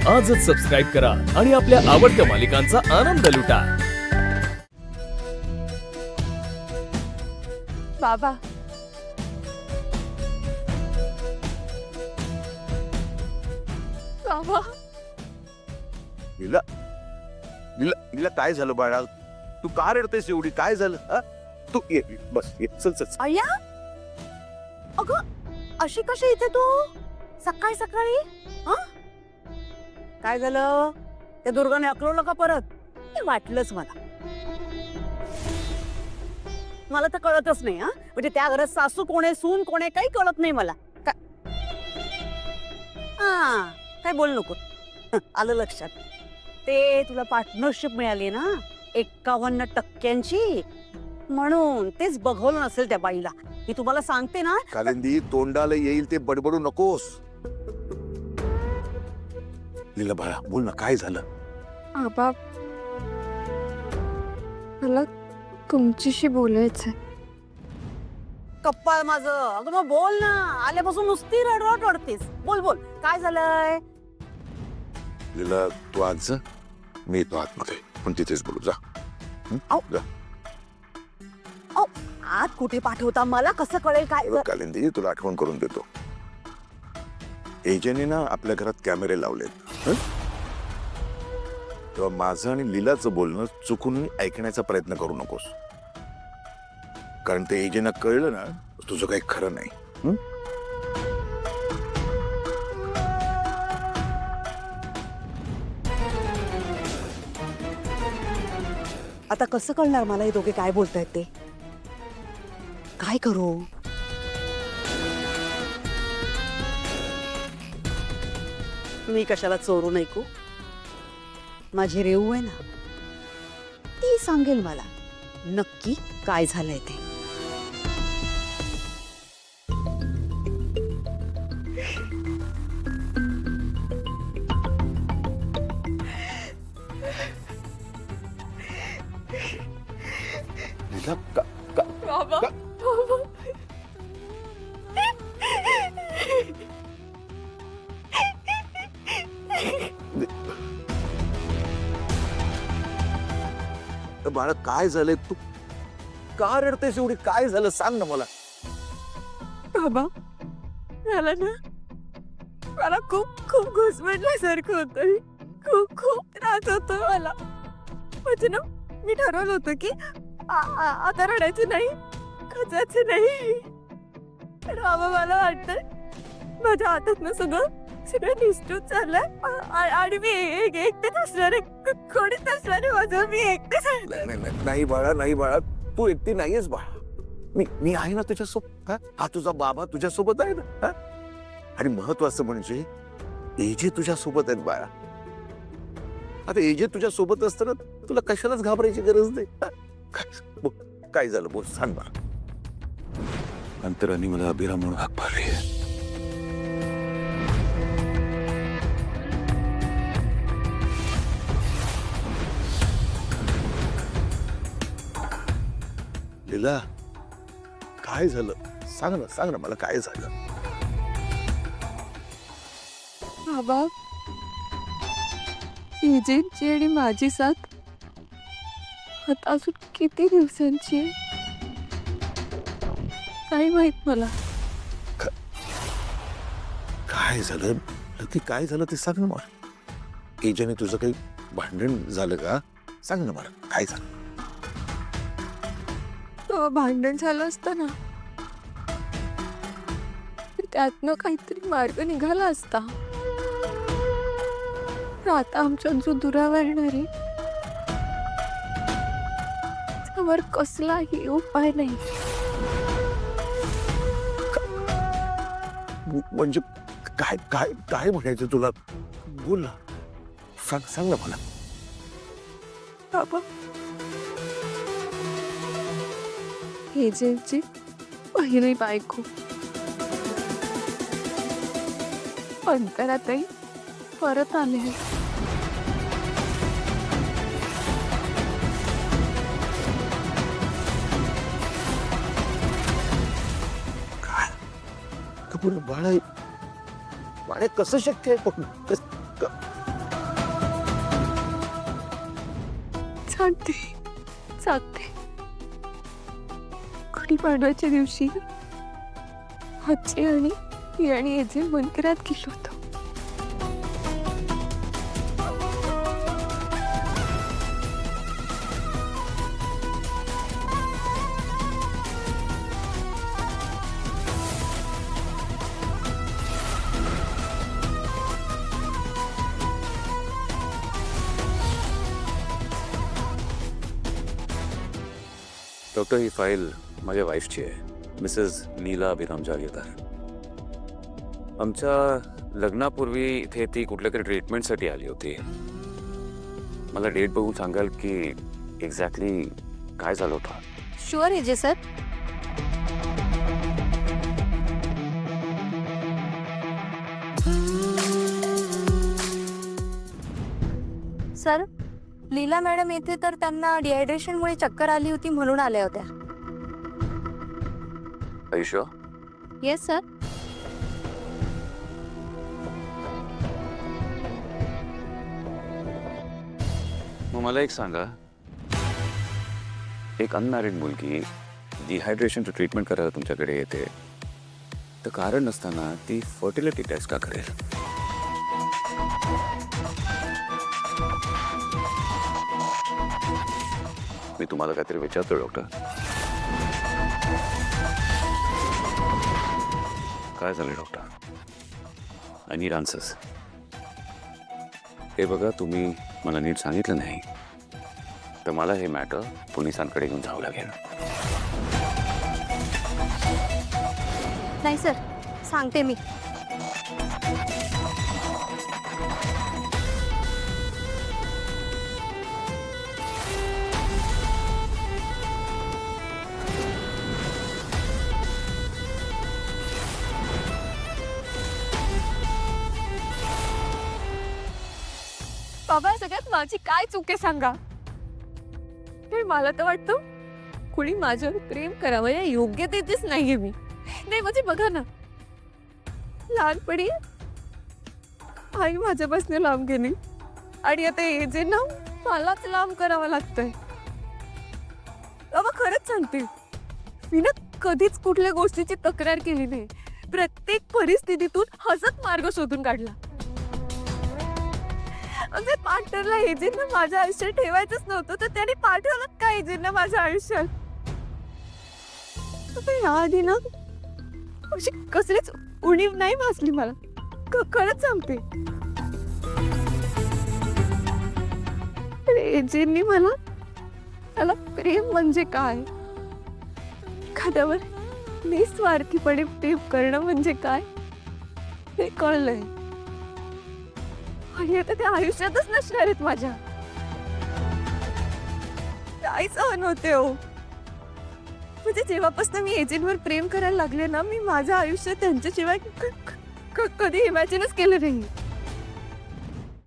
आजच सबस्क्राईब करा आणि आपल्या आवडत्या मालिकांचा आनंद लुटा. बाबा, बाबा, लीला लीला लीला काय झालं बाळा? तू का रडतेस एवढी? काय झालं? हा? तू ये बस ये चल चल. अय्या, अगं अशी कशी इथे तू सकाळी सकाळी? काय झालं? त्या दुर्गाने अकलवलं का परत? हे वाटलंच मला. मला तर कळतच नाही. म्हणजे त्या घरात सासू कोणे, सून कोणे, काही कळत नाही मला. काय बोल नको. आलं लक्षात. ते तुला पार्टनरशिप मिळाली ना 51% म्हणून तेच बघवलं नसेल त्या बाईला. मी तुम्हाला सांगते ना. कालिंदी, तोंडाला येईल ते बडबडू नकोस. लीला बाळा बोल ना, काय झालं? आबा, मला तुमच्याशी बोलायचंय. कप्पाळ माझं. अगं मग बोल ना. आल्यापासून नुसती रडतेस. बोल बोल, काय झालंय? लीला तू आज जा. मी येतो आतमध्ये, पण तिथेच बोलू. जा आऊ. जा. आत कुठे पाठवता? मला कसं कळेल काय? कालिंदी, तुला आठवण करून देतो. एजेने ना आपल्या घरात कॅमेरे लावलेत. तेव्हा माझं आणि लीलाचं बोलणं चुकून ऐकण्याचा प्रयत्न करू नकोस, कारण ते एजेना कळलं ना तुझं काही खरं नाही. आता कसं कळणार मला हे दोघे काय बोलतायत ते? काय करू? मी कशाला चोरून ऐकू? माझी रेऊ आहे ना, ती सांगेल मला नक्की काय झालंय ते. लीला का बाबा, बाळा काय झालंय? तू का रडतेस एवढी? काय झालं सांग ना मला. बाबा, मला ना मला खूप खूप घुसमटल्यासारखं होतं. खूप त्रास होतो मला. म्हणजे ना मी ठरवलं होतं की आता रडायचं नाही, खचायचं नाही. पण बाबा, मला वाटतंय माझ्या हातातनं सगळं निष्ठून चाललंय आणि मी एकटेच असणार आहे. कोणीच नसणार आहे माझं. मी एकटेच आहे. नाही बाळा, नाही बाळा, तू एकटी नाहीयेस बाळा. मी आहे ना तुझ्यासोबत. हा तुझा बाबा तुझ्यासोबत आहे ना. आणि महत्वाचं म्हणजे एजे तुझ्या सोबत आहेत बाळा. आता एजे तुझ्या सोबत असताना तुला कशालाच घाबरायची गरज नाही. काय झालं बोल, सांग बाळा. अंतराने मला अभिरा म्हणून हाक मारली. लीला काय झालं? सांग ना मला काय झालं. बाबा, एजेंटची आणि माझी साथ आता अजून किती दिवसांची आहे काय माहित मला. काय झालं नक्की? काय झालं ते सांग ना मला. एजेने तुझं काही भांडण झालं का? सांग ना मला काय झालं. भांडण झालं असतं ना तर त्यातनं काहीतरी मार्ग निघाला असता. पण आता आमच्यात जो दुरावा येणार आहे त्यावर कसलाही उपाय नाही. म्हणजे काय काय काय म्हणायचं तुला? बोल ना, सांग ना मला. बाबा, एजेंटची पहिली बायको अंतराताई परत आले. काय कपूर बाळा, बाळा कसं शक्य आहे? आणते सांगते. गुढीपाडव्याच्या दिवशी आजी आणि मी आणि एजे मंदिरात गेलो होतो. डॉक्टर ही फाईल माझ्या वाईफची आहे, मिसेस नीला अभिराम जागीरदार. आमच्या लग्नापूर्वी इथे ती कुठल्या तरी ट्रीटमेंटसाठी आली होती. मला डेट बघून सांगाल की एक्झॅक्टली काय झालं होतं? Sure AJ sir. सर, लीला मॅडम येथे तर त्यांना डिहायड्रेशनमुळे चक्कर आली होती म्हणून आल्या होत्या. आयुष्य येस सर. मग मला एक सांगा, एक अनमॅरिड मुलगी डिहायड्रेशनचं ट्रीटमेंट करायला तुमच्याकडे येते तर कारण नसताना ती फर्टिलिटी टेस्ट का करेल? मी तुम्हाला काहीतरी विचारतो डॉक्टर. काय झालं डॉक्टर? I need answers. हे बघा, तुम्ही मला नीट सांगितलं नाही तर मला हे मॅटर पोलिसांकडे घेऊन जावं लागेल. नाही सर, सांगते मी. बाबा, सगळ्यात माझी काय चूक आहे सांगा? हे मला तर वाटतं कुणी माझ्यावर प्रेम करावं या योग्यतेचीच नाहीये मी. नाही म्हणजे बघा ना, लहानपणी आई माझ्यापासून लांब गेली आणि आता एजे ना मलाच लांब करावं लागतंय. बाबा खरंच सांगते, मी ना कधीच कुठल्या गोष्टीची तक्रार केली नाही. प्रत्येक परिस्थितीतून हसत मार्ग शोधून काढला. म्हणजे पार्टनरला एजेंना माझ्या आयुष्यात ठेवायचंच नव्हतं तर त्याने पाठवलं का एजेंना माझ्या आयुष्यात? याआधी ना अशी कसलीच उणीव नाही भासली मला. खरंच सांगते, एजेंनी मला प्रेम म्हणजे काय, एखाद्यावर निस्वार्थीपणे प्रेम करणं म्हणजे काय हे कळलंय. आणि आता त्या आयुष्यातच नसणार आहेत माझ्या. काय सहन होते हो. म्हणजे जेव्हापासून मी एजंटवर प्रेम करायला लागले ना, मी माझं आयुष्य त्यांच्याशिवाय कधी इमॅजिनच केलं नाही.